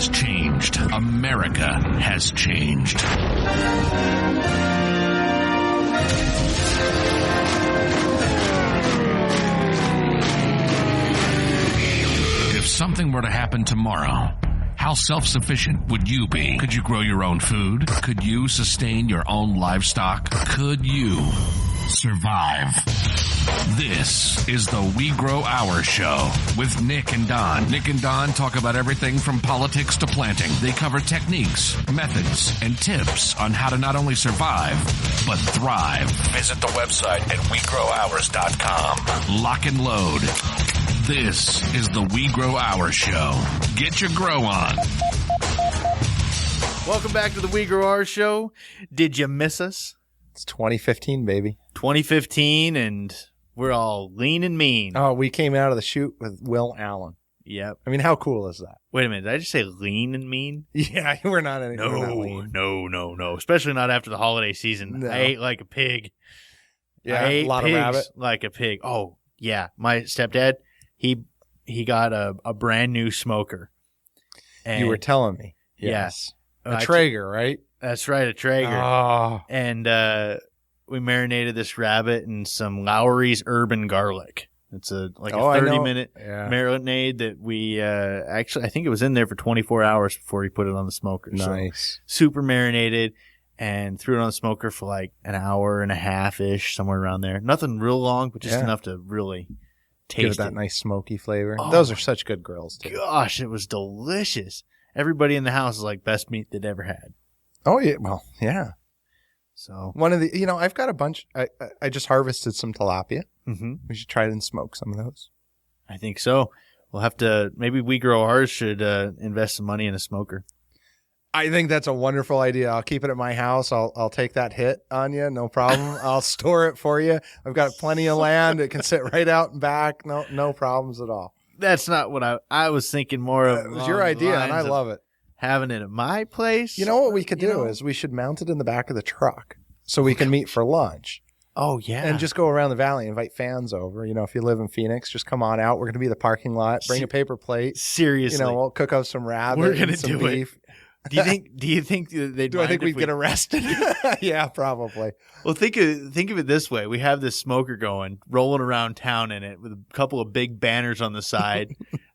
has changed. America has changed. If something were to happen tomorrow, how self-sufficient would you be? Could you grow your own food? Could you sustain your own livestock? Could you survive? This is the We Grow Our Show with Nick and Don. Nick and Don talk about everything from politics to planting. They cover techniques, methods, and tips on how to not only survive, but thrive. Visit the website at WeGrowOurs.com. Lock and load. This is the We Grow Our Show. Get your grow on. Welcome back to the We Grow Our Show. Did you miss us? It's 2015, baby. 2015, and we're all lean and mean. Oh, we came out of the chute with Will Allen. Yep. I mean, how cool is that? Wait a minute. Did I just say lean and mean? Yeah, we're not lean. No. Especially not after the holiday season. No. I ate like a pig. Yeah, I ate a lot pigs of rabbit. like a pig. Oh, yeah. My stepdad, he got a brand new smoker. And You were telling me. Yeah. Yes. A Traeger, right? That's right, a Traeger. Oh. And we marinated this rabbit in some Lowry's Urban Garlic. It's a 30-minute marinade that we actually, I think it was in there for 24 hours before he put it on the smoker. Nice. So, super marinated, and threw it on the smoker for like an hour and a half-ish, somewhere around there. Nothing real long, but just enough to really taste Give it that nice smoky flavor. Oh, those are such good grills, too. Gosh, it was delicious. Everybody in the house is like, best meat they'd ever had. Oh, yeah. Well, yeah. So one of the, I've got a bunch. I just harvested some tilapia. Mm-hmm. We should try it and smoke some of those. I think so. We'll have to, maybe We Grow Ours should invest some money in a smoker. I think that's a wonderful idea. I'll keep it at my house. I'll take that hit on you. No problem. I'll store it for you. I've got plenty of land. It can sit right out and back. No problems at all. That's not what I was thinking more of. It was your idea, and I love it. Having it at my place. You know what we could do is we should mount it in the back of the truck so we can meet for lunch. Oh, yeah. And just go around the valley, invite fans over. If you live in Phoenix, just come on out. We're going to be in the parking lot. Bring a paper plate. Seriously. We'll cook up some rabbit. We're going to and some do beef. it. Do you think they'd Do I think we'd get arrested? Yeah, probably. Well, think of it this way. We have this smoker going, rolling around town in it with a couple of big banners on the side,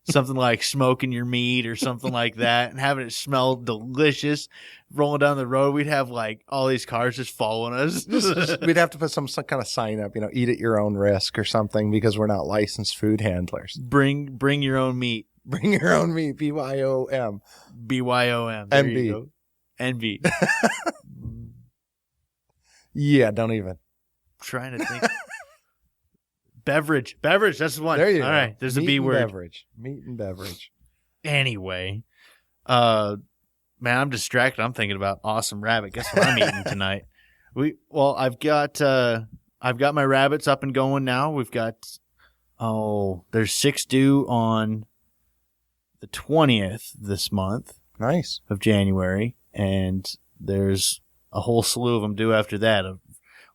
something like smoking your meat or something like that, and having it smell delicious. Rolling down the road, we'd have like all these cars just following us. We'd have to put some kind of sign up, eat at your own risk or something because we're not licensed food handlers. Bring your own meat. Bring your own meat. BYOM. BYOM. There NB. you go. NB. Yeah, don't even. I'm trying to think. Beverage. That's the one. There you go. All right. There's a B word. Beverage. Meat and beverage. Anyway, man, I'm distracted. I'm thinking about awesome rabbit. Guess what I'm eating tonight? I've got my rabbits up and going now. We've got there's 6 due on the 20th this month. Nice. Of January, and there's a whole slew of them due after that.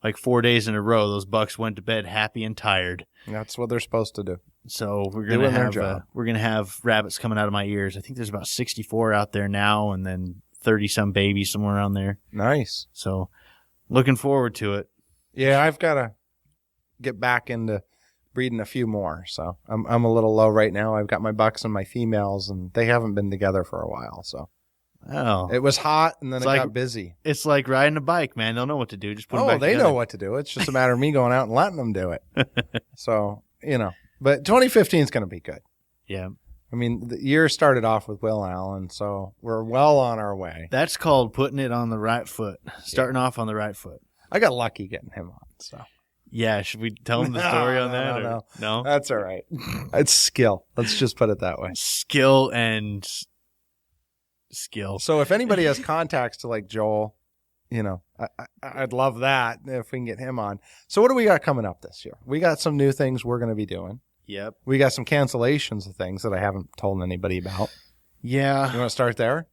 Like 4 days in a row, those bucks went to bed happy and tired. That's what they're supposed to do. So we're gonna have rabbits coming out of my ears. I think there's about 64 out there now, and then 30 some babies somewhere around there. Nice. So looking forward to it. Yeah, I've got to get back into breeding a few more. So I'm a little low right now. I've got my bucks and my females, and they haven't been together for a while. So it was hot, and then it got busy. It's like riding a bike, man. They'll know what to do. Just put them back they together. know what to do. It's just a matter of me going out and letting them do it. So but 2015 is going to be good. Yeah. I mean, the year started off with Will Allen, so we're well on our way. That's called putting it on the right foot. Starting off on the right foot. I got lucky getting him on. So. Yeah, should we tell him the story on that? No, that's all right. It's skill. Let's just put it that way. Skill and skill. So if anybody has contacts to like Joel, I'd love that if we can get him on. So what do we got coming up this year? We got some new things we're going to be doing. Yep. We got some cancellations of things that I haven't told anybody about. Yeah. You want to start there?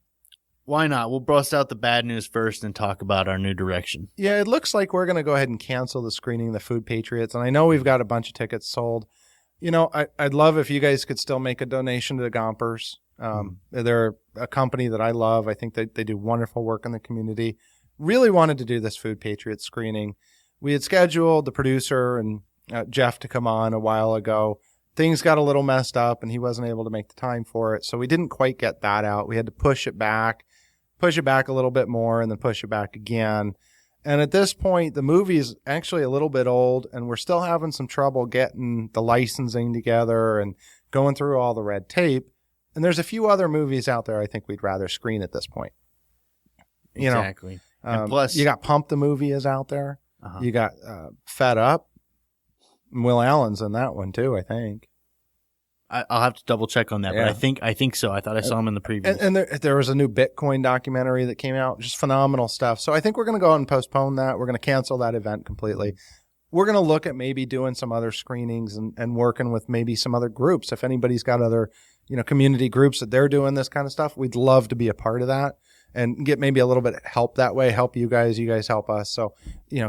Why not? We'll bust out the bad news first and talk about our new direction. Yeah, it looks like we're going to go ahead and cancel the screening of the Food Patriots. And I know we've got a bunch of tickets sold. I'd love if you guys could still make a donation to the Gompers. They're a company that I love. I think they do wonderful work in the community. Really wanted to do this Food Patriot screening. We had scheduled the producer and Jeff to come on a while ago. Things got a little messed up and he wasn't able to make the time for it. So we didn't quite get that out. We had to push it back a little bit more, and then push it back again. And at this point, the movie is actually a little bit old, and we're still having some trouble getting the licensing together and going through all the red tape. And there's a few other movies out there I think we'd rather screen at this point. Exactly. And plus, you got Pump the Movie is out there. Uh-huh. You got Fed Up. Will Allen's in that one too, I think. I'll have to double check on that, Yeah. but I think so. I thought I saw him in the previews. And there was a new Bitcoin documentary that came out, just phenomenal stuff. So I think we're going to go out and postpone that. We're going to cancel that event completely. We're going to look at maybe doing some other screenings and working with maybe some other groups. If anybody's got other, community groups that they're doing this kind of stuff, we'd love to be a part of that and get maybe a little bit of help that way, help you guys help us. So,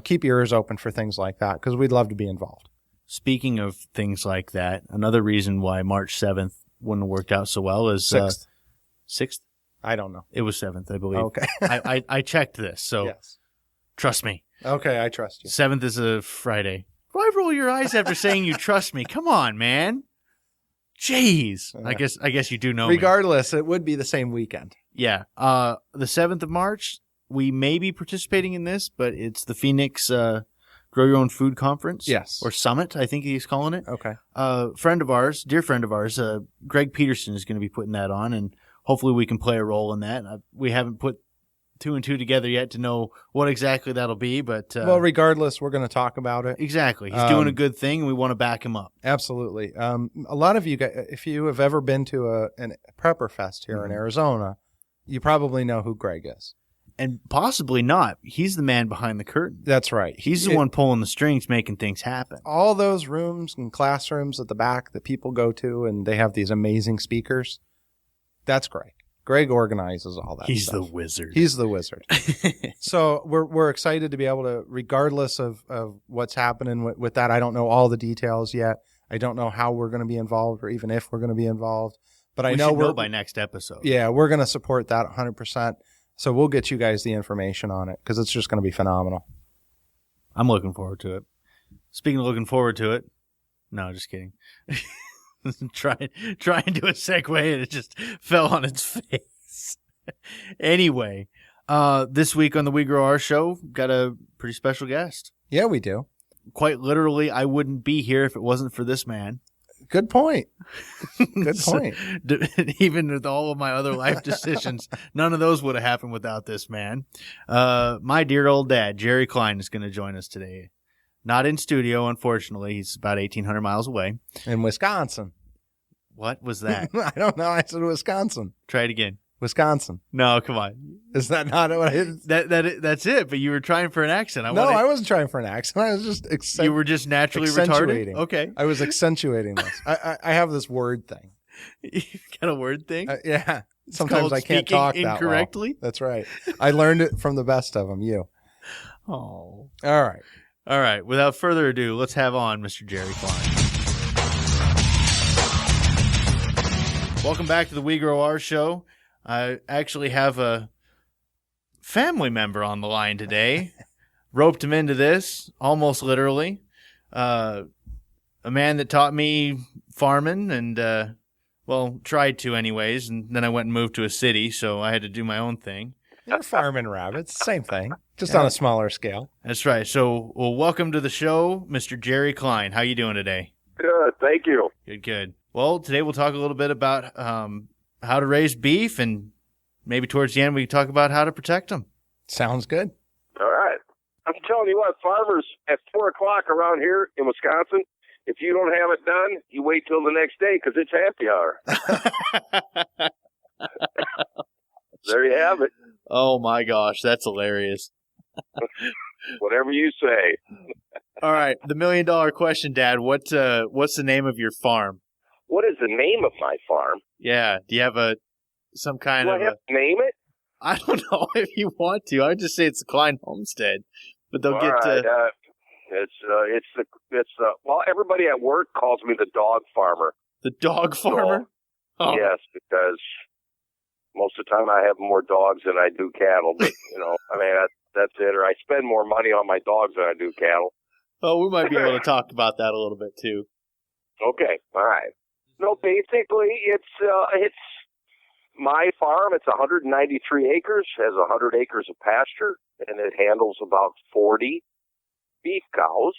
keep your ears open for things like that because we'd love to be involved. Speaking of things like that, another reason why March 7th wouldn't have worked out so well is 6th. 6th? I don't know. It was 7th, I believe. Okay. I checked this, so Yes. Trust me. Okay, I trust you. 7th is a Friday. Why roll your eyes after saying you trust me? Come on, man. Jeez. I guess you do know me. Regardless, it would be the same weekend. Yeah. The 7th of March, we may be participating in this, but it's the Phoenix Grow Your Own Food Conference. Yes. Or Summit, I think he's calling it. Okay. Dear friend of ours, Greg Peterson is going to be putting that on, and hopefully we can play a role in that. We haven't put 2 and 2 together yet to know what exactly that'll be, but well, regardless, we're going to talk about it. Exactly. He's doing a good thing, and we want to back him up. Absolutely. A lot of you guys, if you have ever been to a Prepper Fest here in Arizona, you probably know who Greg is. And possibly not. He's the man behind the curtain. That's right. He's the one pulling the strings, making things happen. All those rooms and classrooms at the back that people go to, and they have these amazing speakers. That's Greg. Greg organizes all that He's stuff. the wizard. He's the wizard. So we're excited to be able to, regardless of what's happening with that. I don't know all the details yet. I don't know how we're going to be involved or even if we're going to be involved. But I know we'll by next episode. Yeah, we're going to support that 100%. So we'll get you guys the information on it because it's just going to be phenomenal. I'm looking forward to it. Speaking of looking forward to it, no, just kidding. Try and do a segue and it just fell on its face. Anyway, this week on the We Grow Our show, got a pretty special guest. Yeah, we do. Quite literally, I wouldn't be here if it wasn't for this man. Good point. Good point. Even with all of my other life decisions, none of those would have happened without this man. My dear old dad, Jerry Klein, is going to join us today. Not in studio, unfortunately. He's about 1,800 miles away. In Wisconsin. What was that? I don't know. I said Wisconsin. Try it again. Wisconsin. No, come on. Is that not what I did? That's it, but you were trying for an accent. I wasn't trying for an accent. I was just You were just naturally retarded? Okay. I was accentuating this. I have this word thing. You got a word thing? Yeah. Sometimes I can't talk that incorrectly? well. That's right. I learned it from the best of them, you. Oh. All right. Without further ado, let's have on Mr. Jerry Klein. Welcome back to the We Grow Our show. I actually have a family member on the line today. Roped him into this, almost literally. A man that taught me farming and, tried to anyways. And then I went and moved to a city, so I had to do my own thing. You're farming rabbits. Same thing, just on a smaller scale. That's right. So, welcome to the show, Mr. Jerry Klein. How you doing today? Good, thank you. Good. Well, today we'll talk a little bit about how to raise beef, and maybe towards the end we can talk about how to protect them. Sounds good. All right. I'm telling you what, farmers at 4 o'clock around here in Wisconsin, if you don't have it done, you wait till the next day because it's happy hour. There you have it. Oh, my gosh. That's hilarious. Whatever you say. All right. The $1 million question, Dad. What's the name of your farm? What is the name of my farm? Yeah. Do you have some kind Do of I have to name it? I don't know if you want to. I would just say it's the Klein Homestead. But they'll All get right. to... Well, everybody at work calls me the dog farmer. The dog farmer? Yes, because most of the time I have more dogs than I do cattle. But, that's it. Or I spend more money on my dogs than I do cattle. Oh, we might be able to talk about that a little bit, too. Okay, all right. No, basically, it's my farm. It's 193 acres, has 100 acres of pasture, and it handles about 40 beef cows,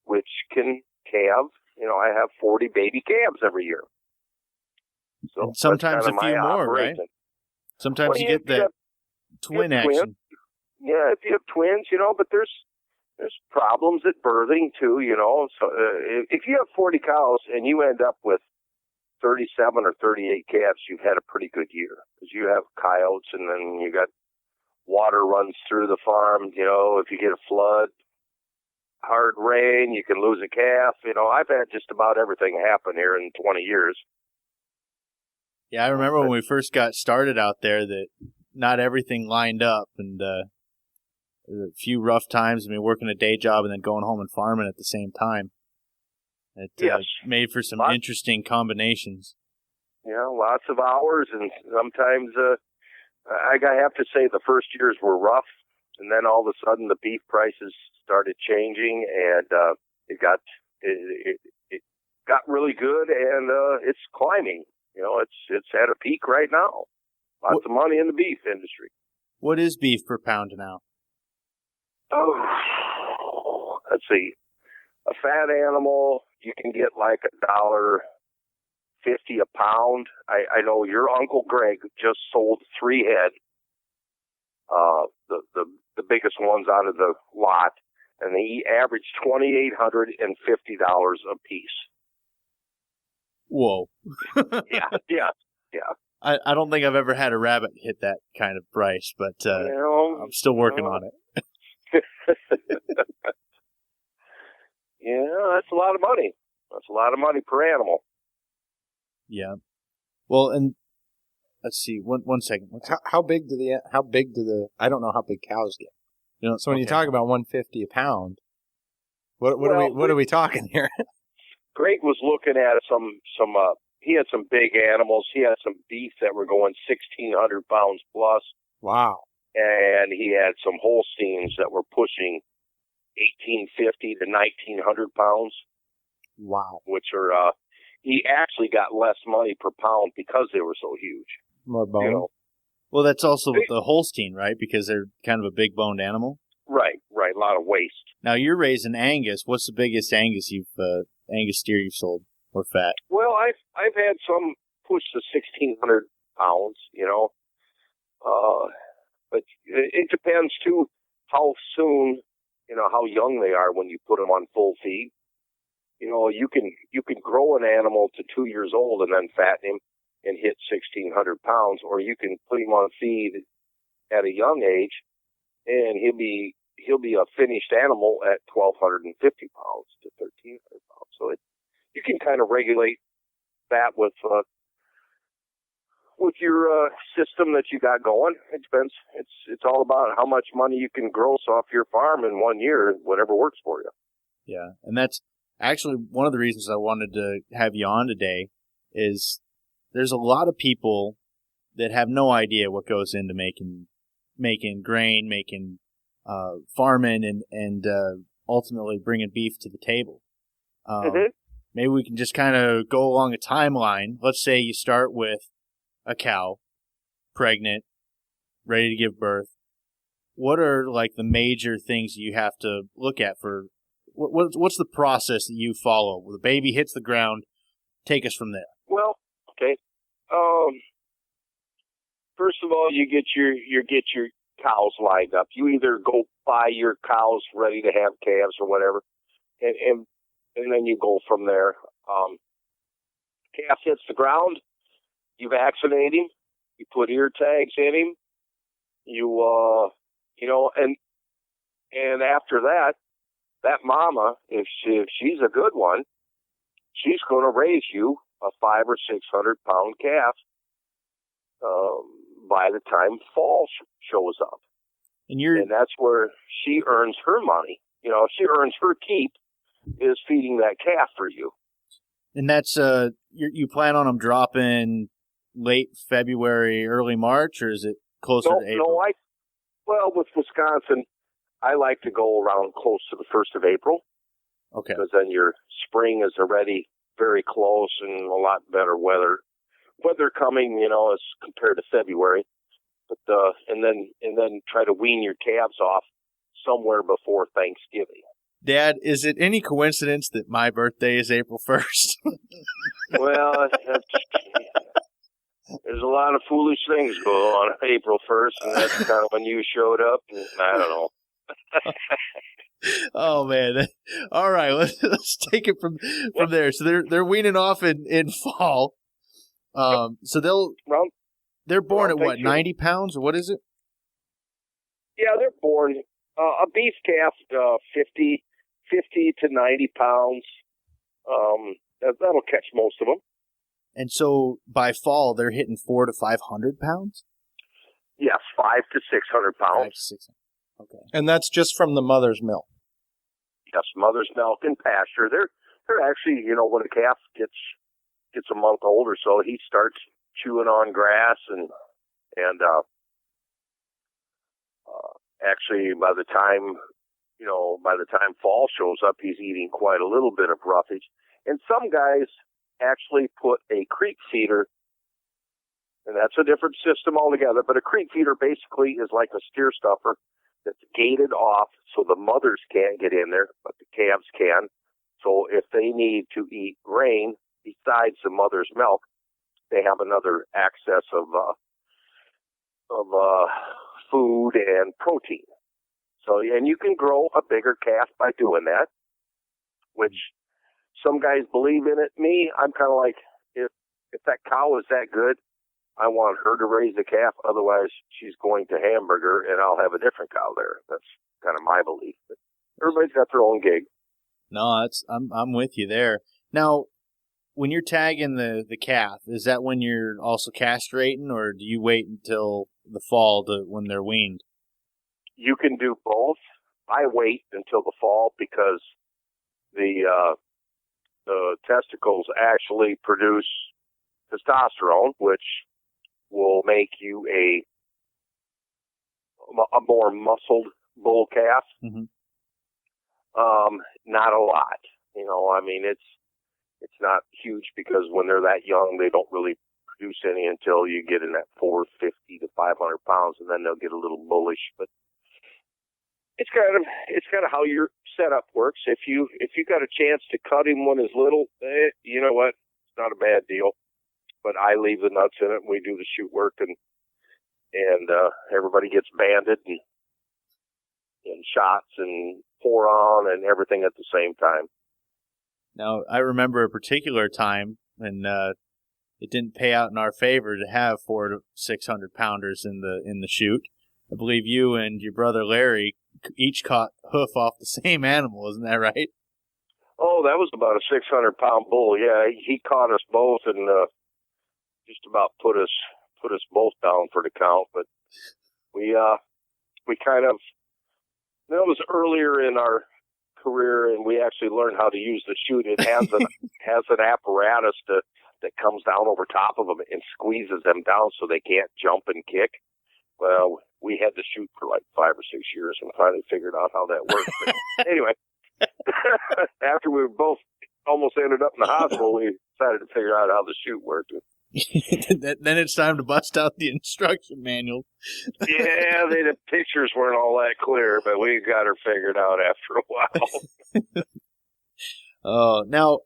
which can calve. I have 40 baby calves every year. So and sometimes a few more, operation. Right? Sometimes you get that twin action. Twins. Yeah, if you have twins, but there's problems at birthing too, So if you have 40 cows and you end up with 37 or 38 calves, you've had a pretty good year because you have coyotes, and then you got water runs through the farm. If you get a flood, hard rain, you can lose a calf. I've had just about everything happen here in 20 years. Yeah, I remember when we first got started out there that not everything lined up, and there were a few rough times. Working a day job and then going home and farming at the same time. It made for some interesting combinations. Yeah, lots of hours, and sometimes I have to say the first years were rough, and then all of a sudden the beef prices started changing, and it got really good, and it's climbing. It's at a peak right now. Lots of money in the beef industry. What is beef per pound now? Oh, let's see. A fat animal, you can get like $1.50 a pound. I know your Uncle Greg just sold 3 head, the biggest ones out of the lot, and he averaged $2,850 a piece. Whoa. Yeah. I don't think I've ever had a rabbit hit that kind of price, but I'm still working on it. Yeah, that's a lot of money. That's a lot of money per animal. Yeah. Well, and let's see. One second. How big do the I don't know how big cows get. So when you talk about $150 a pound, what are we talking here? Greg was looking at some. He had some big animals. He had some beef that were going 1,600 pounds plus. Wow. And he had some Holsteins that were pushing 1,850 to 1,900 pounds. Wow. Which are, he actually got less money per pound because they were so huge. More bone. Well, that's also the Holstein, right? Because they're kind of a big boned animal. Right. A lot of waste. Now you're raising Angus. What's the biggest Angus Angus steer you've sold or fat? Well, I've had some push to 1,600 pounds, but it depends too how soon, how young they are when you put them on full feed. You can grow an animal to 2 years old and then fatten him and hit 1,600 pounds, or you can put him on feed at a young age and he'll be a finished animal at 1,250 pounds to 1,300 pounds. So you can kind of regulate that with your system that you got going. It depends. It's all about how much money you can gross off your farm in 1 year, whatever works for you. Yeah, and that's actually one of the reasons I wanted to have you on today. Is there's a lot of people that have no idea what goes into making grain, making farming, and ultimately bringing beef to the table. Maybe we can just kind of go along a timeline. Let's say you start with a cow, pregnant, ready to give birth. What are like the major things you have to look at for what's the process that you follow? The baby hits the ground. Take us from there. Well, okay. First of all, you get your cows lined up. You either go buy your cows ready to have calves or whatever, and then you go from there. Calf hits the ground. You vaccinate him. You put ear tags in him. And after that mama, if she's a good one, she's going to raise you a 500 or 600 pound calf by the time fall shows up. And that's where she earns her money. She earns her keep is feeding that calf for you. And that's you plan on them dropping late February, early March, or is it closer to April? No, well, with Wisconsin, I like to go around close to the 1st of April. Okay. Because then your spring is already very close and a lot better weather coming, as compared to February. But and then try to wean your calves off somewhere before Thanksgiving. Dad, is it any coincidence that my birthday is April 1st? Well, there's a lot of foolish things going on April 1st, and that's kind of when you showed up. And I don't know. Oh man! All right, let's take it from there. So they're weaning off in fall. So they're born at what, 90 pounds, or what is it? Yeah, they're born a beef calf, 50 to 90 pounds. That'll catch most of them. And so by fall, they're hitting 400 to 500 pounds. Yes, 500 to 600 pounds. 500 to 600. Okay. And that's just from the mother's milk. Yes, mother's milk and pasture. They're actually, when a calf gets a month old or so, he starts chewing on grass and actually by the time fall shows up, he's eating quite a little bit of roughage. And some guys actually put a creek feeder, and that's a different system altogether, but a creek feeder basically is like a steer stuffer that's gated off so the mothers can't get in there, but the calves can. So if they need to eat grain besides the mother's milk, they have another access of food and protein. So, and you can grow a bigger calf by doing that, which some guys believe in it. Me, I'm kind of like, if that cow is that good, I want her to raise the calf. Otherwise, she's going to hamburger, and I'll have a different cow there. That's kind of my belief. But everybody's got their own gig. No, I'm with you there. Now, when you're tagging the calf, is that when you're also castrating, or do you wait until the fall when they're weaned? You can do both. I wait until the fall because the testicles actually produce testosterone, which will make you a more muscled bull calf. Mm-hmm. Not a lot. It's not huge because when they're that young, they don't really produce any until you get in that 450 to 500 pounds, and then they'll get a little bullish. But it's kind of how your setup works. If you got a chance to cut him when he's little, you know what? It's not a bad deal. But I leave the nuts in it, and we do the shoot work, and everybody gets banded and shots and pour on and everything at the same time. Now, I remember a particular time when it didn't pay out in our favor to have 400 to 600 pounders in the shoot. I believe you and your brother Larry each caught hoof off the same animal, isn't that right? Oh, that was about a 600-pound bull. Yeah, he caught us both and just about put us both down for the count. But we kind of, that was earlier in our career, and we actually learned how to use the chute. It has an apparatus that comes down over top of them and squeezes them down so they can't jump and kick. Well, we had the chute for like 5 or 6 years and finally figured out how that worked. But anyway, after we were both almost ended up in the hospital, we decided to figure out how the chute worked. Then it's time to bust out the instruction manual. Yeah, the pictures weren't all that clear, but we got her figured out after a while. Now,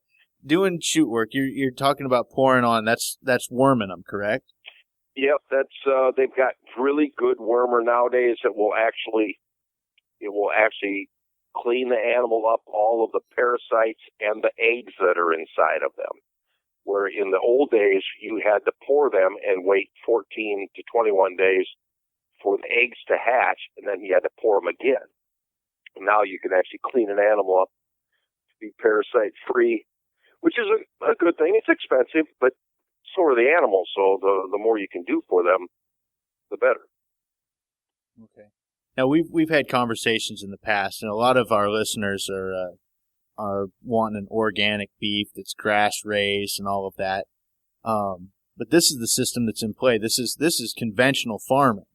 doing shoot work, you're talking about pouring on. That's worming them, correct? Yep, that's they've got really good wormer nowadays that will actually clean the animal up, all of the parasites and the eggs that are inside of them. Where in the old days, you had to pour them and wait 14 to 21 days for the eggs to hatch, and then you had to pour them again. And now you can actually clean an animal up to be parasite-free, which is a good thing. It's expensive, but so are the animals, so the more you can do for them, the better. Okay. Now, we've had conversations in the past, and a lot of our listeners are are wanting an organic beef that's grass raised and all of that. But this is the system that's in play. This is conventional farming.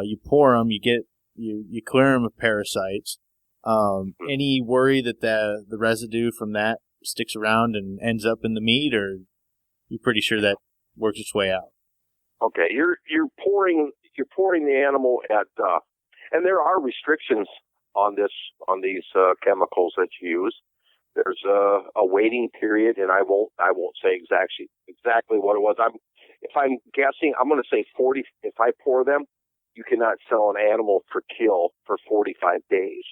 You pour them, you clear them of parasites. Any worry that the residue from that sticks around and ends up in the meat, or you're pretty sure that works its way out? Okay, you're pouring the animal at, and there are restrictions on these chemicals that you use. There's a waiting period, and I won't say exactly what it was. If I'm guessing, I'm going to say 40. If I pour them, you cannot sell an animal for kill for 45 days.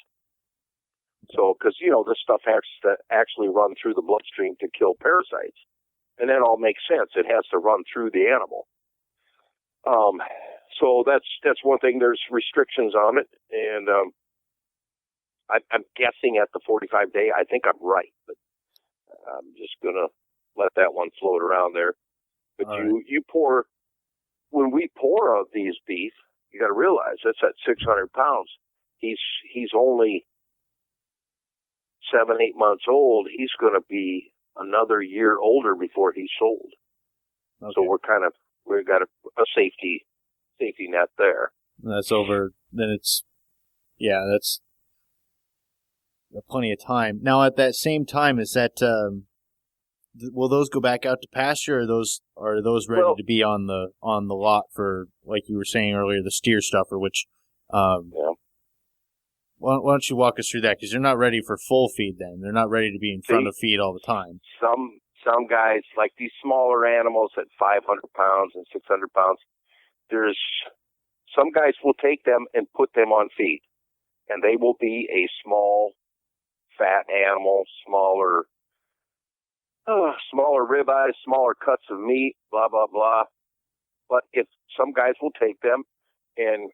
So, because this stuff has to actually run through the bloodstream to kill parasites, and that all makes sense. It has to run through the animal. So that's one thing. There's restrictions on it, and I'm guessing at the 45 day. I think I'm right, but I'm just gonna let that one float around there. But you pour, when we pour these beef, you got to realize that's at 600 pounds. He's only 7-8 months old. He's going to be another year older before he's sold. Okay. So we've got a safety net there. That's over. Then that's plenty of time. Now, at that same time, is that will those go back out to pasture, or are those ready to be on the lot for, like you were saying earlier, the steer stuffer? Which, yeah. Why don't you walk us through that? Because they're not ready for full feed. Then they're not ready to be in front of feed all the time. Some guys, like these smaller animals at 500 pounds and 600 pounds, there's some guys will take them and put them on feed, and they will be a small, fat animal, smaller ribeyes, smaller cuts of meat, blah blah blah. But if some guys will take them and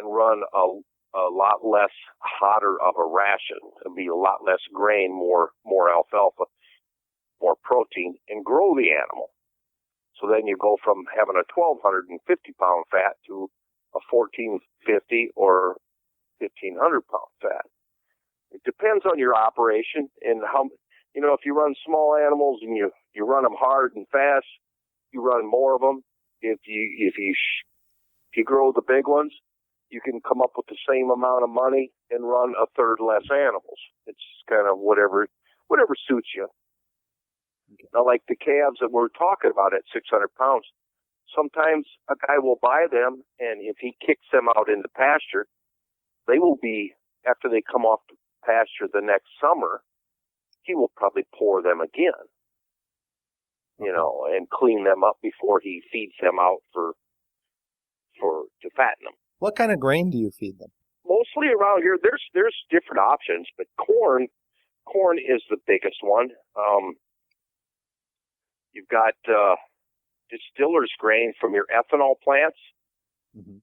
run a lot less hotter of a ration, it'll be a lot less grain, more alfalfa, more protein, and grow the animal. So then you go from having a 1,250 pound fat to a 1,450 or 1,500 pound fat. It depends on your operation and how, if you run small animals and you run them hard and fast, you run more of them. If you grow the big ones, you can come up with the same amount of money and run a third less animals. It's kind of whatever suits you. Okay. Now, like the calves that we're talking about at 600 pounds, sometimes a guy will buy them, and if he kicks them out into pasture, they will be, after they come off the pasture the next summer, he will probably pour them again, and clean them up before he feeds them out to fatten them. What kind of grain do you feed them? Mostly around here, there's different options, but corn is the biggest one. You've got distiller's grain from your ethanol plants. Mm-hmm.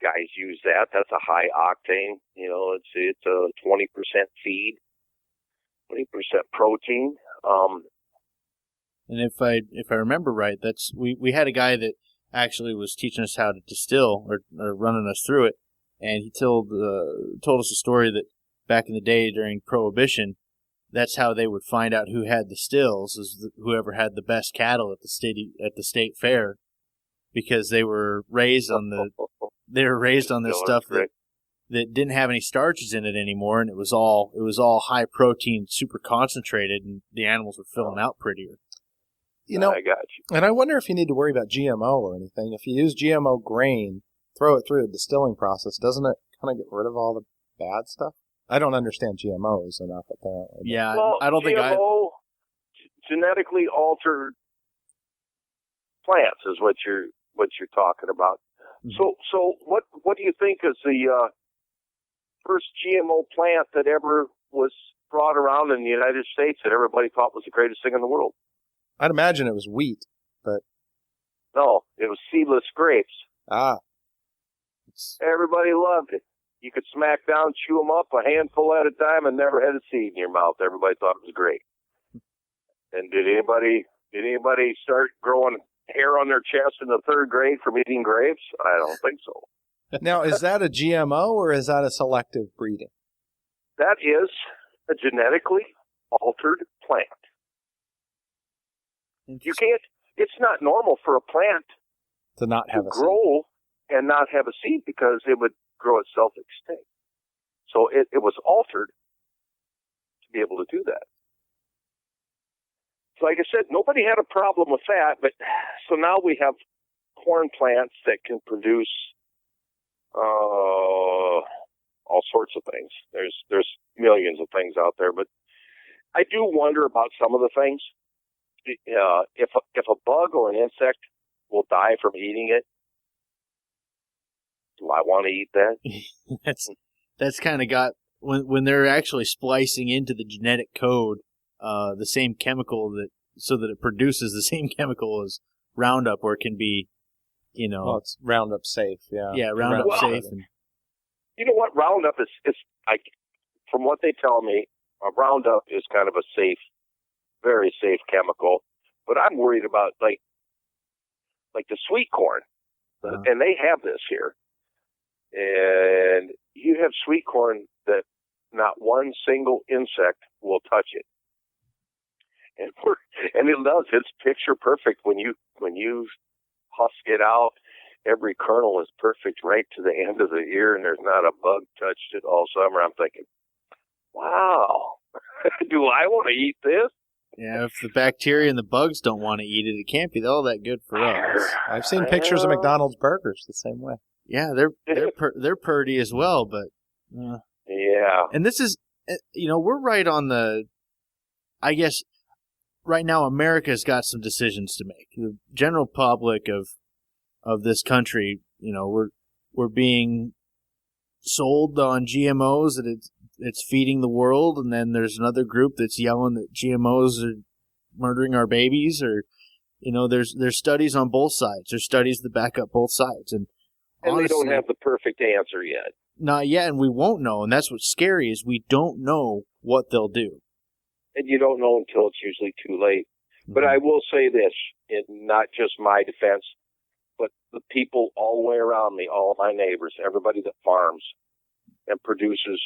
Guys use that. That's a high octane. It's a 20% feed, 20% protein. And if I remember right, we had a guy that actually was teaching us how to distill or running us through it, and he told us a story that back in the day during Prohibition, that's how they would find out who had the stills, is whoever had the best cattle at the state fair, because they were raised on this stuff that didn't have any starches in it anymore, and it was all high protein, super concentrated, and the animals were filling out prettier. I got you. And I wonder if you need to worry about GMO or anything. If you use GMO grain, throw it through a distilling process, doesn't it kind of get rid of all the bad stuff? I don't understand GMOs enough, apparently. Yeah, well, I don't think genetically altered plants is what you're talking about. Mm-hmm. So what do you think is the first GMO plant that ever was brought around in the United States that everybody thought was the greatest thing in the world? I'd imagine it was wheat, but no, it was seedless grapes. Everybody loved it. You could smack down, chew them up a handful at a time, and never had a seed in your mouth. Everybody thought it was great. And did anybody start growing hair on their chest in the third grade from eating grapes? I don't think so. Now, is that a GMO or is that a selective breeding? That is genetically altered plant. You can't. It's not normal for a plant to not have to grow and not have a seed because it would grow itself extinct. So it was altered to be able to do that. So like I said, nobody had a problem with that, but so now we have corn plants that can produce all sorts of things. There's millions of things out there, but I do wonder about some of the things. If a bug or an insect will die from eating it, do I want to eat that? That's kind of got when they're actually splicing into the genetic code the same chemical so that it produces the same chemical as Roundup, or it can be, it's Roundup safe. Yeah, Roundup safe. And you know what? Roundup is from what they tell me, Roundup is kind of a safe, very safe chemical. But I'm worried about like the sweet corn, and they have this here. And you have sweet corn that not one single insect will touch it. And it does. It's picture perfect when you husk it out. Every kernel is perfect right to the end of the ear, and there's not a bug touched it all summer. I'm thinking, wow, do I want to eat this? Yeah, if the bacteria and the bugs don't want to eat it, it can't be all that good for us. I've seen pictures of McDonald's burgers the same way. Yeah, they're purty as well, but yeah. And this is, we're right on the. I guess right now America's got some decisions to make. The general public of this country, we're being sold on GMOs that it's feeding the world, and then there's another group that's yelling that GMOs are murdering our babies, or there's studies on both sides. There's studies that back up both sides, and honestly, they don't have the perfect answer yet. Not yet, and we won't know, and that's what's scary is we don't know what they'll do. And you don't know until it's usually too late. Mm-hmm. But I will say this, in not just my defense, but the people all the way around me, all my neighbors, everybody that farms and produces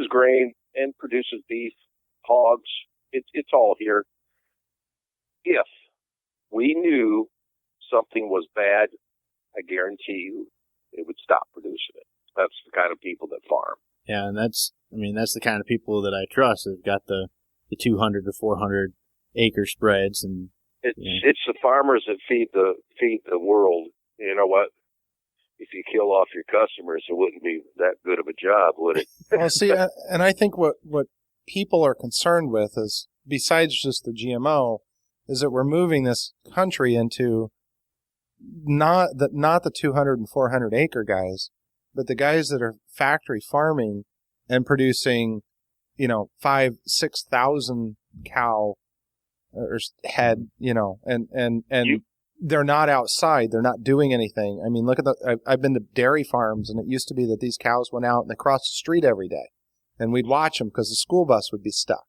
grain and produces beef, hogs, it's all here. If we knew something was bad, I guarantee you it would stop producing it. That's the kind of people that farm. Yeah, and that's the kind of people that I trust. They've got the 200 to 400 acre spreads, and it's the farmers that feed the world. You know what? If you kill off your customers, it wouldn't be that good of a job, would it? Well, see, and I think what people are concerned with is, besides just the GMO, is that we're moving this country into not the 200 and 400 acre guys, but the guys that are factory farming and producing, 5,000-6,000 cow or head, and they're not outside. They're not doing anything. I mean, look at I've been to dairy farms, and it used to be that these cows went out and they crossed the street every day, and we'd watch them because the school bus would be stuck.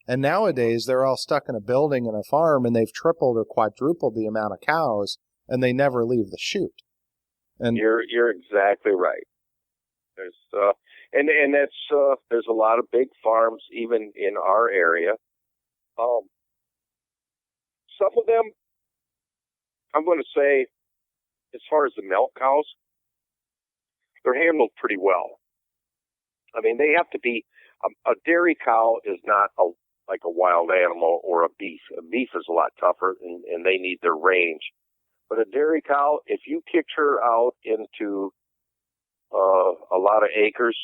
And nowadays, they're all stuck in a building and a farm, and they've tripled or quadrupled the amount of cows, and they never leave the chute. And you're exactly right. There's and that's there's a lot of big farms even in our area. Some of them, I'm going to say, as far as the milk cows, they're handled pretty well. I mean, they have to be. A dairy cow is not like a wild animal or a beef. A beef is a lot tougher, and they need their range. But a dairy cow, if you kicked her out into a lot of acres,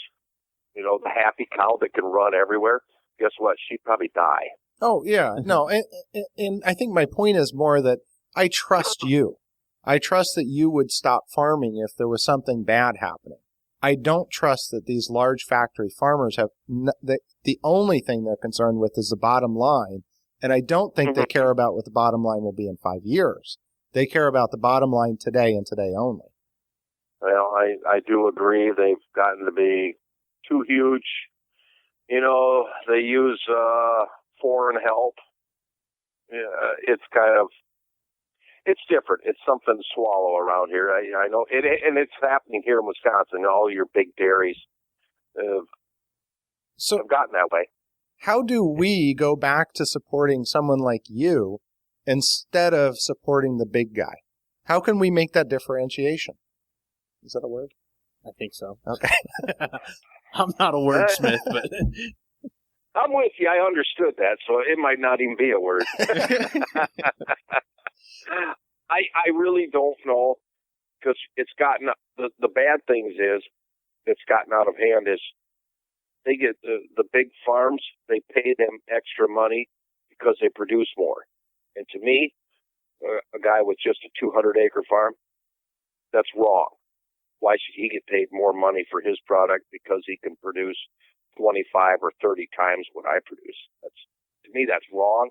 the happy cow that can run everywhere, guess what? She'd probably die. Oh, yeah. No, and I think my point is more that I trust you. I trust that you would stop farming if there was something bad happening. I don't trust that these large factory farmers have the only thing they're concerned with is the bottom line, and I don't think they care about what the bottom line will be in 5 years. They care about the bottom line today and today only. Well, I do agree. They've gotten to be too huge. They use foreign help. It's it's different. It's something to swallow around here. I know it, and it's happening here in Wisconsin. All your big dairies have gotten that way. how do we go back to supporting someone like you instead of supporting the big guy? How can we make that differentiation? Is that a word? I think so. Okay. I'm not a wordsmith, but I'm with you. I understood that, so it might not even be a word. I really don't know, because it's gotten, the bad things is, it's gotten out of hand is they get the big farms, they pay them extra money because they produce more. And to me, a guy with just a 200-acre farm, that's wrong. Why should he get paid more money for his product because he can produce 25 or 30 times what I produce? To me, that's wrong.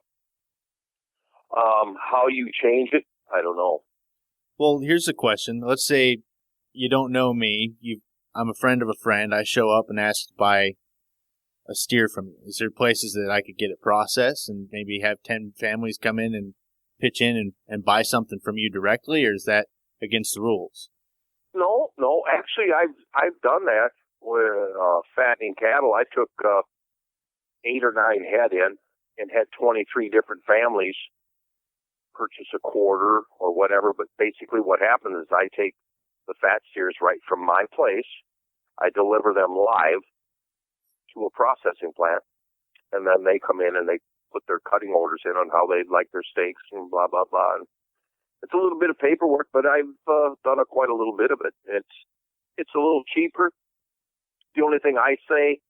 How you change it, I don't know. well, here's the question. Let's say you don't know me. I'm a friend of a friend. I show up and ask to buy a steer from you. Is there places that I could get it processed and maybe have 10 families come in and pitch in and buy something from you directly, or is that against the rules? No. Actually, I've done that with fattening cattle. I took 8 or 9 head in and had 23 different families purchase a quarter or whatever. But basically, what happens is I take the fat steers right from my place. I deliver them live to a processing plant, and then they come in and they put their cutting orders in on how they like their steaks and blah blah blah. And it's a little bit of paperwork, but I've done quite a little bit of it. It's a little cheaper. The only thing I say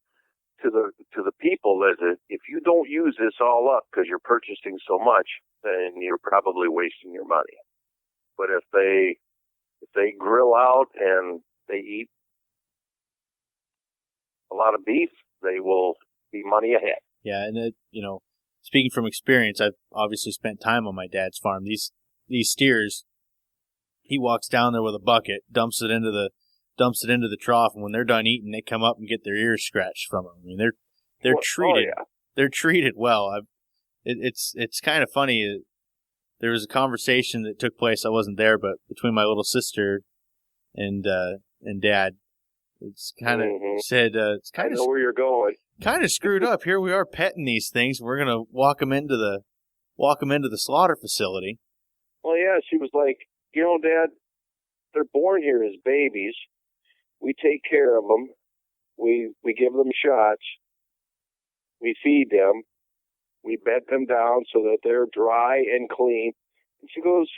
to the people is that if you don't use this all up because you're purchasing so much, then you're probably wasting your money. But if they grill out and they eat a lot of beef, they will be money ahead. Yeah, and speaking from experience, I've obviously spent time on my dad's farm. These steers, he walks down there with a bucket, dumps it into the trough, and when they're done eating, they come up and get their ears scratched from them. I mean, they're treated. Oh, yeah. They're treated well. It's kind of funny. There was a conversation that took place. I wasn't there, but between my little sister and Dad, it's kind of said it's kind of. I know where you're going. Kind of screwed up. Here we are petting these things. We're gonna walk them into the slaughter facility. Well, yeah, she was like, Dad, they're born here as babies. We take care of them. We give them shots. We feed them. We bed them down so that they're dry and clean. And she goes,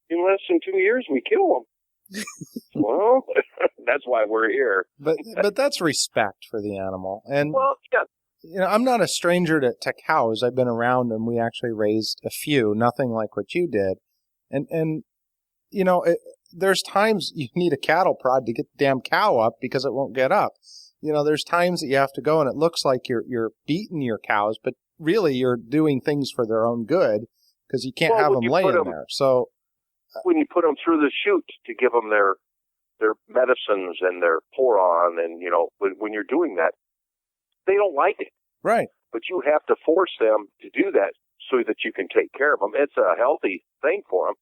in less than 2 years, we kill them. Well, that's why we're here. But that's respect for the animal. And well, yeah. I'm not a stranger to cows. I've been around them. We actually raised a few, nothing like what you did. And there's times you need a cattle prod to get the damn cow up because it won't get up. There's times that you have to go and it looks like you're beating your cows, but really you're doing things for their own good because you can't have them laying there. So when you put them through the chute to give them their medicines and their pour-on, and when you're doing that, they don't like it. Right. But you have to force them to do that so that you can take care of them. It's a healthy thing for them.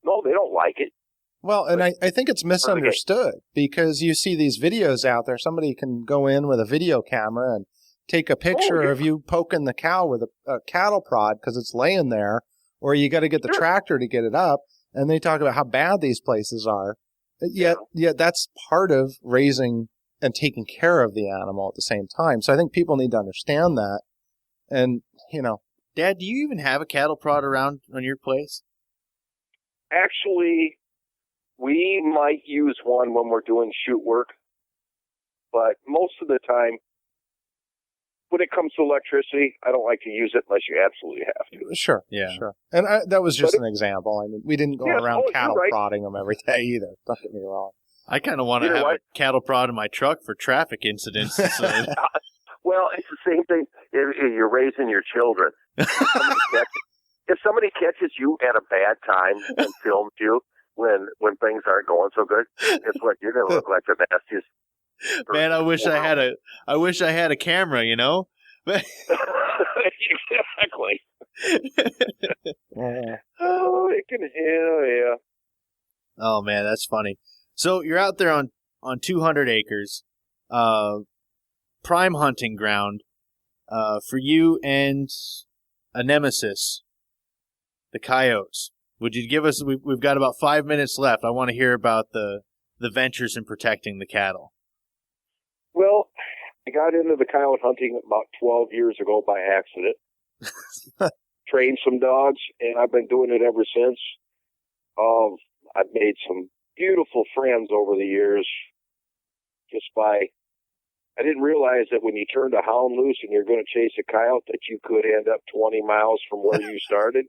No, they don't like it. Well, and I think it's misunderstood because you see these videos out there. Somebody can go in with a video camera and take a picture of you poking the cow with a cattle prod because it's laying there, or you got to get the tractor to get it up, and they talk about how bad these places are. Yet that's part of raising and taking care of the animal at the same time. So I think people need to understand that. And, Dad, do you even have a cattle prod around on your place? Actually, we might use one when we're doing shoot work, but most of the time, when it comes to electricity, I don't like to use it unless you absolutely have to. Sure, yeah, sure. And that was just an example. I mean, we didn't go around cattle prodding them every day either. Don't get me wrong. I kind of want to have a cattle prod in my truck for traffic incidents. Well, it's the same thing if you're raising your children. If somebody catches you at a bad time and films you when things aren't going so good, guess what? You're going to look like the nastiest. Man, I wish I had a camera, Exactly. Oh, it can. Yeah. Oh man, that's funny. So you're out there on 200 acres, prime hunting ground. For you and a nemesis, the coyotes. Would you give us? We've got about 5 minutes left. I want to hear about the ventures in protecting the cattle. Well, I got into the coyote hunting about 12 years ago by accident. Trained some dogs, and I've been doing it ever since. I've made some beautiful friends over the years just by... I didn't realize that when you turned a hound loose and you're going to chase a coyote that you could end up 20 miles from where you started.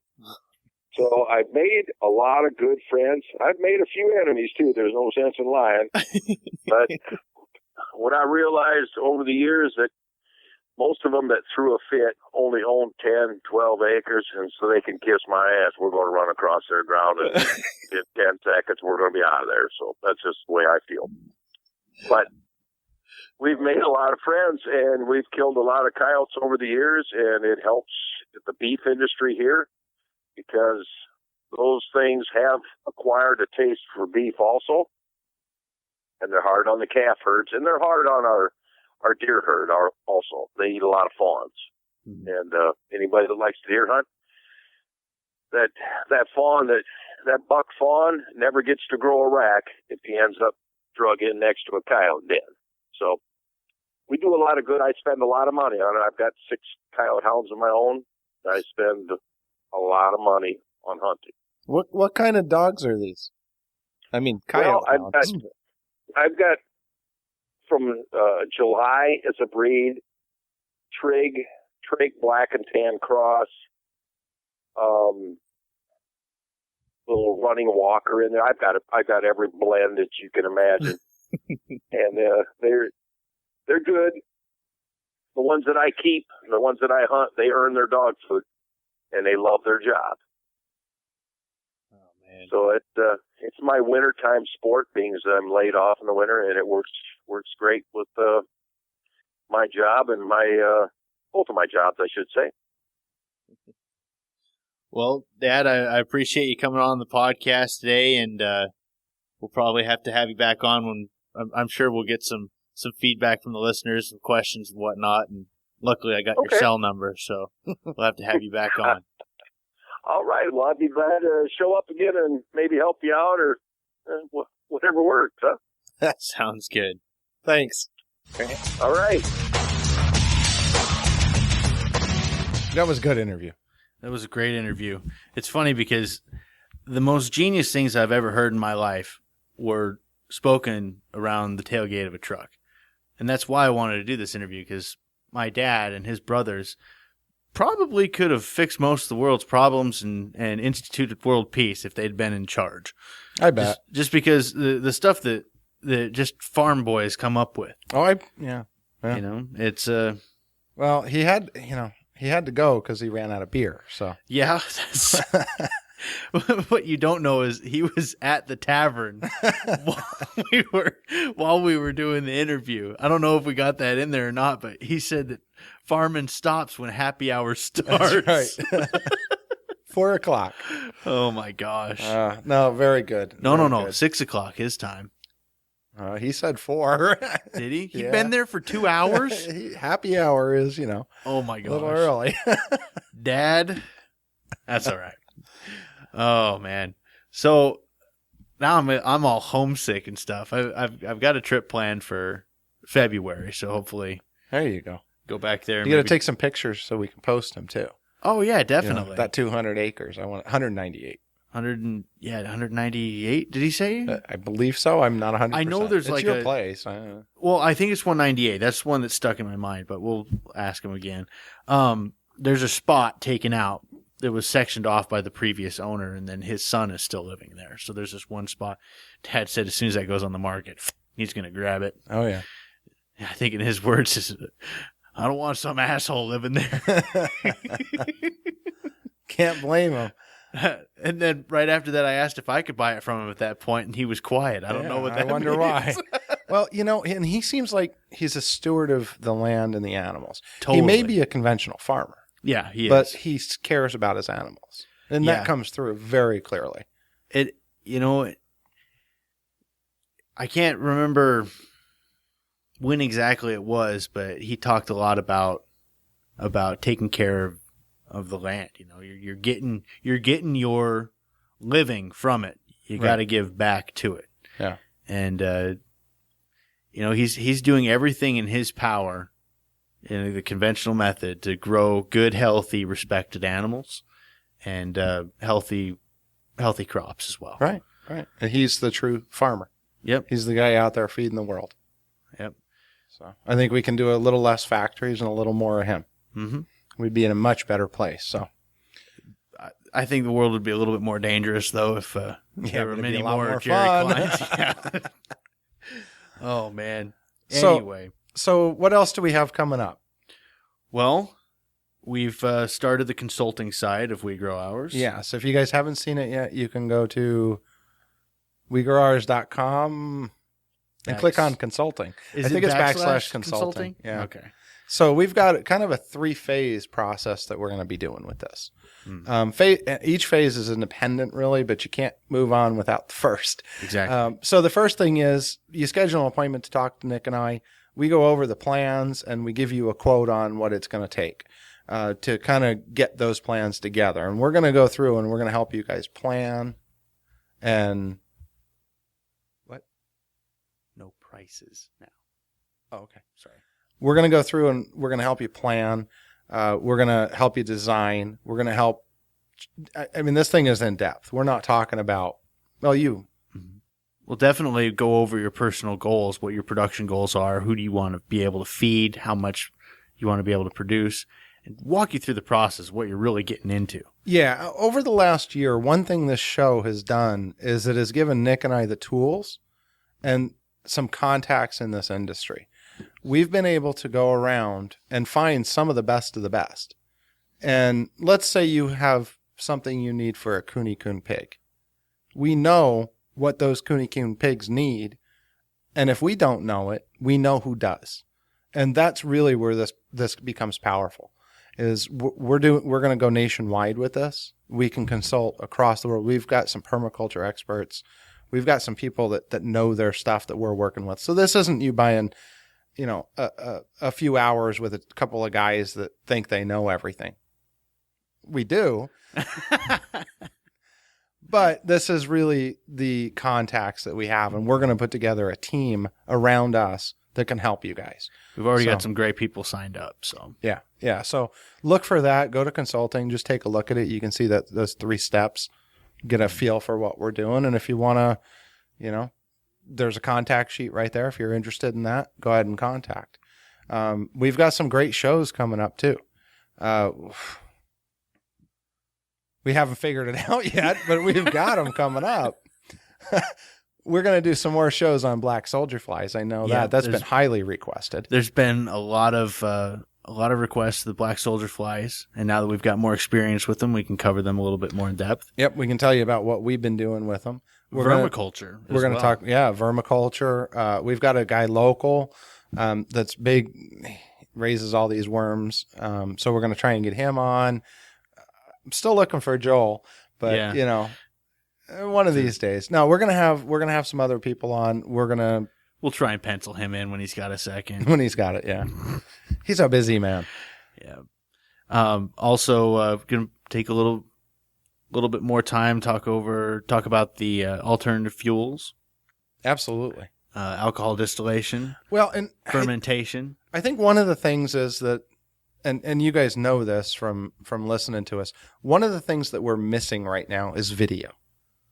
So I've made a lot of good friends. I've made a few enemies, too. There's no sense in lying. But what I realized over the years that most of them that threw a fit only own 10, 12 acres, and so they can kiss my ass. We're going to run across their ground, and in 10 seconds, we're going to be out of there. So that's just the way I feel. But we've made a lot of friends, and we've killed a lot of coyotes over the years, and it helps the beef industry here because those things have acquired a taste for beef also, and they're hard on the calf herds, and they're hard on our deer herd also. They eat a lot of fawns. Mm-hmm. And anybody that likes to deer hunt, that fawn, that buck fawn never gets to grow a rack if he ends up drug in next to a coyote den. So we do a lot of good. I spend a lot of money on it. I've got 6 coyote hounds of my own. I spend a lot of money on hunting. What kind of dogs are these? I mean, coyote hounds. I've got from July as a breed, Trig Black and Tan Cross, little running walker in there. I've got every blend that you can imagine, and they're good. The ones that I keep, the ones that I hunt, they earn their dog food, and they love their job. So it's my wintertime sport, being as I'm laid off in the winter, and it works great with my job and my both of my jobs, I should say. Well, Dad, I appreciate you coming on the podcast today, and we'll probably have to have you back on when I'm sure we'll get some feedback from the listeners, some questions and whatnot. And luckily, I got your cell number, so we'll have to have you back on. All right. Well, I'd be glad to show up again and maybe help you out or whatever works, huh? That sounds good. Thanks. Okay. All right. That was a good interview. That was a great interview. It's funny because the most genius things I've ever heard in my life were spoken around the tailgate of a truck. And that's why I wanted to do this interview, because my dad and his brothers probably could have fixed most of the world's problems and instituted world peace if they'd been in charge. I bet. Just because the stuff that just farm boys come up with. Oh, yeah. You know, it's well, he had to go because he ran out of beer. So yeah. What you don't know is he was at the tavern while we were doing the interview. I don't know if we got that in there or not, but he said that farming stops when happy hour starts. That's right. 4:00. Oh my gosh. No, very good. No. Good. 6:00 his time. He said 4. Did he? He'd Yeah. been there for 2 hours? Happy hour is, Oh my gosh. a little early. Dad, that's all right. Oh man. So now I'm all homesick and stuff. I've got a trip planned for February, so hopefully There you go. go back there. You got to take some pictures so we can post them too. Oh yeah, definitely. That 200 acres. I want 198. 198. Did he say? I believe so. I'm not 100%. I know there's it's your place. Well, I think it's 198. That's one that's stuck in my mind, but we'll ask him again. There's a spot taken out that was sectioned off by the previous owner, and then his son is still living there. So there's this one spot. Dad said as soon as that goes on the market, he's going to grab it. Oh, yeah. I think in his words is, I don't want some asshole living there. Can't blame him. And then right after that, I asked if I could buy it from him at that point, and he was quiet. I don't know what that means. I wonder why. Well, and he seems like he's a steward of the land and the animals. Totally. He may be a conventional farmer. Yeah, he is. But he cares about his animals. And that comes through very clearly. I can't remember when exactly it was, but he talked a lot about about taking care of the land. You know, you're getting your living from it. You got to give back to it. Yeah. And you know, he's doing everything in his power in the conventional method to grow good, healthy, respected animals and healthy crops as well. Right. And he's the true farmer. Yep. He's the guy out there feeding the world. Yep. So I think we can do a little less factories and a little more of him. Mm-hmm. We'd be in a much better place. So I think the world would be a little bit more dangerous, though, if there were many more Jerry fun. Kleins. Yeah. Oh, man. So- Anyway. So what else do we have coming up? Well, we've started the consulting side of We Grow Ours. Yeah, so if you guys haven't seen it yet, you can go to wegrowours.com and click on consulting. Is I think it it's / consulting. Yeah. Okay. So we've got kind of a 3-phase process that we're going to be doing with this. Each phase is independent, really, but you can't move on without the first. Exactly. So the first thing is you schedule an appointment to talk to Nick and I. We go over the plans and we give you a quote on what it's going to take to kind of get those plans together. And we're going to go through and we're going to help you guys plan and what? No prices now. Oh, okay. Sorry. We're going to go through and we're going to help you plan. We're going to help you design. We're going to help. I mean, this thing is in depth. We're not talking about, you. We'll definitely go over your personal goals, what your production goals are, who do you want to be able to feed, how much you want to be able to produce, and walk you through the process, what you're really getting into. Yeah. Over the last year, one thing this show has done is it has given Nick and I the tools and some contacts in this industry. We've been able to go around and find some of the best of the best. And let's say you have something you need for a Kuni Kun pig. We know what those Kuni Kun pigs need. And if we don't know it, we know who does. And that's really where this becomes powerful. Is we're going to go nationwide with this. We can consult across the world. We've got some permaculture experts. We've got some people that know their stuff that we're working with. So this isn't you buying, a few hours with a couple of guys that think they know everything. We do. But this is really the contacts that we have, and we're going to put together a team around us that can help you guys. We've already got some great people signed up. So yeah. So look for that. Go to consulting. Just take a look at it. You can see that those 3 steps. Get a feel for what we're doing, and if you want to, there's a contact sheet right there. If you're interested in that, go ahead and contact. We've got some great shows coming up too. We haven't figured it out yet, but we've got them coming up. We're going to do some more shows on black soldier flies. I know that's been highly requested. There's been a lot of requests to the black soldier flies, and now that we've got more experience with them, we can cover them a little bit more in depth. Yep, we can tell you about what we've been doing with them. Vermiculture. We're going to talk, vermiculture. We've got a guy local that's big, raises all these worms. So we're going to try and get him on. I'm still looking for Joel, but one of these days. No, we're gonna have some other people on. We'll try and pencil him in when he's got a second. When he's got it, yeah. He's a busy man. Yeah. Also, gonna take a little bit more time talk about the alternative fuels. Absolutely. Alcohol distillation. Well, and fermentation. I think one of the things is that. And you guys know this from listening to us. One of the things that we're missing right now is video.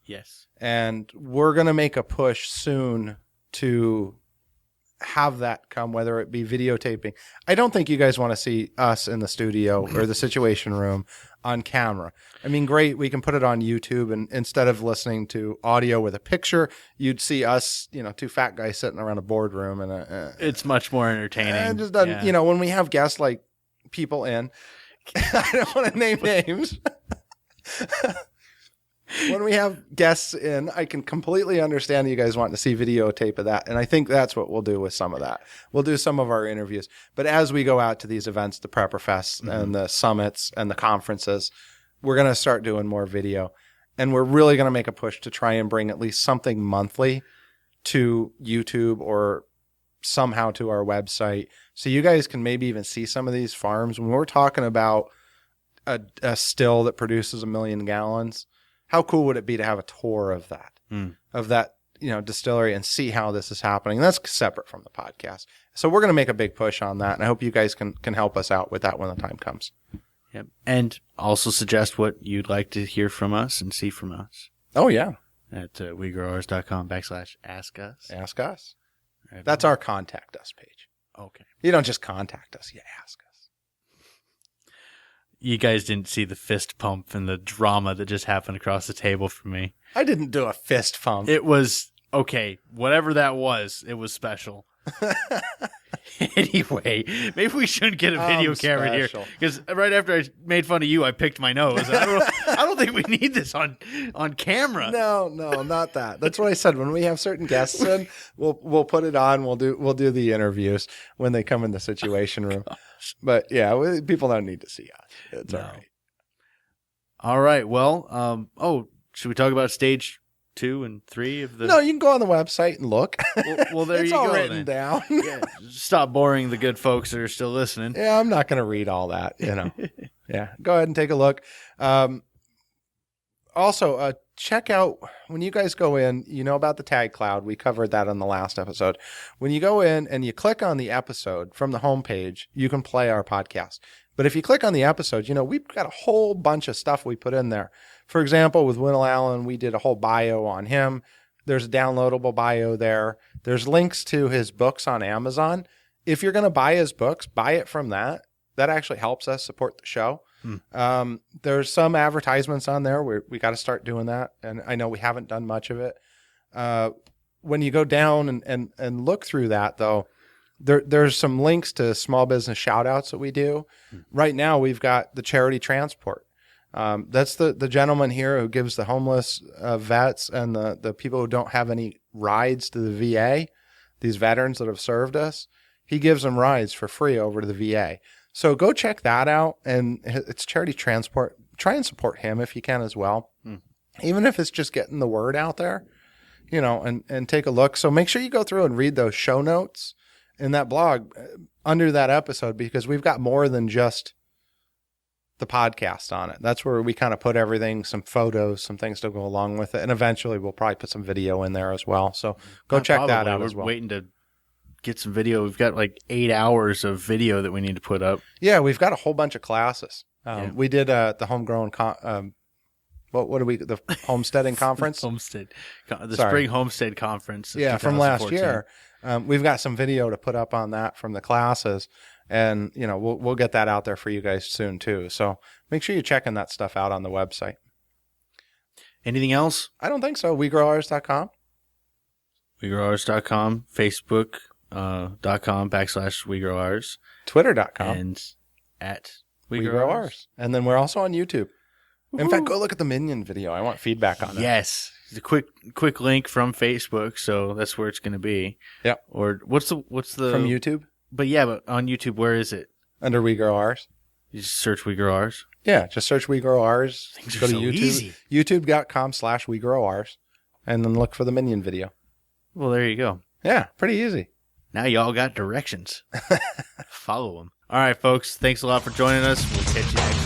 Yes. And we're going to make a push soon to have that come, whether it be videotaping. I don't think you guys want to see us in the studio or the Situation Room on camera. I mean, great, we can put it on YouTube, and instead of listening to audio with a picture, you'd see us, 2 fat guys sitting around a boardroom. And it's much more entertaining. It just doesn't, when we have guests like people in, I don't want to name names. When we have guests in, I can completely understand you guys want to see videotape of that. And I think that's what we'll do with some of that. We'll do some of our interviews. But as we go out to these events, the Prepper Fests and the summits and the conferences, we're going to start doing more video. And we're really going to make a push to try and bring at least something monthly to YouTube or somehow to our website so you guys can maybe even see some of these farms. When we're talking about a still that produces 1 million gallons, how cool would it be to have a tour of that, distillery and see how this is happening? And that's separate from the podcast. So we're going to make a big push on that. And I hope you guys can help us out with that when the time comes. Yep. And also suggest what you'd like to hear from us and see from us. Oh, yeah. At wegrowers.com/ask us. Ask us. Right. That's our contact us page. Okay. You don't just contact us, you ask us. You guys didn't see the fist pump and the drama that just happened across the table for me. I didn't do a fist pump. It was, okay, whatever that was, it was special. Anyway, maybe we shouldn't get a video camera here, because right after I made fun of you, I picked my nose. I don't think we need this on camera. No, not that. That's what I said. When we have certain guests in, we'll put it on. We'll do the interviews when they come in the Situation Room. But yeah, people don't need to see us. It's all right. All right. Well, should we talk about stage 2 and 3 of the? No, you can go on the website and look. Well, there it's you all go. Written down. Yeah, stop boring the good folks that are still listening. Yeah, I'm not going to read all that. Yeah, go ahead and take a look. Also, check out when you guys go in. You know about the tag cloud. We covered that on the last episode. When you go in and you click on the episode from the homepage, you can play our podcast. But if you click on the episode, we've got a whole bunch of stuff we put in there. For example, with Wendell Allen, we did a whole bio on him. There's a downloadable bio there. There's links to his books on Amazon. If you're going to buy his books, buy it from that. That actually helps us support the show. There's some advertisements on there. We got to start doing that. And I know we haven't done much of it. When you go down and look through that, though, there's some links to small business shout outs that we do. Right now, we've got the charity transport. That's the gentleman here who gives the homeless vets and the people who don't have any rides to the VA, these veterans that have served us, he gives them rides for free over to the VA. So go check that out. And it's charity transport. Try and support him if you can as well. Even if it's just getting the word out there, and take a look. So make sure you go through and read those show notes in that blog under that episode, because we've got more than just the podcast on it. That's where we kind of put everything, some photos, some things to go along with it. And eventually we'll probably put some video in there as well. So go check that out as well. We're waiting to get some video. We've got like 8 hours of video that we need to put up. Yeah, we've got a whole bunch of classes. We did the homegrown, the homesteading conference? Spring homestead conference. Yeah, from last year. We've got some video to put up on that from the classes. And, we'll get that out there for you guys soon, too. So make sure you're checking that stuff out on the website. Anything else? I don't think so. WeGrowOurs.com. WeGrowOurs.com. Facebook.com/WeGrowOurs. Twitter.com. And at WeGrowOurs. And then we're also on YouTube. Woo-hoo. In fact, go look at the Minion video. I want feedback on it. Yes. It's a quick link from Facebook, so that's where it's going to be. Yep. Or what's the from YouTube? But on YouTube, where is it? Under We Grow Ours. You just search We Grow Ours? Yeah, just search We Grow Ours. Things go are to so YouTube, easy. YouTube.com/We Grow Ours, and then look for the Minion video. Well, there you go. Yeah, pretty easy. Now y'all got directions. Follow them. All right, folks. Thanks a lot for joining us. We'll catch you next time.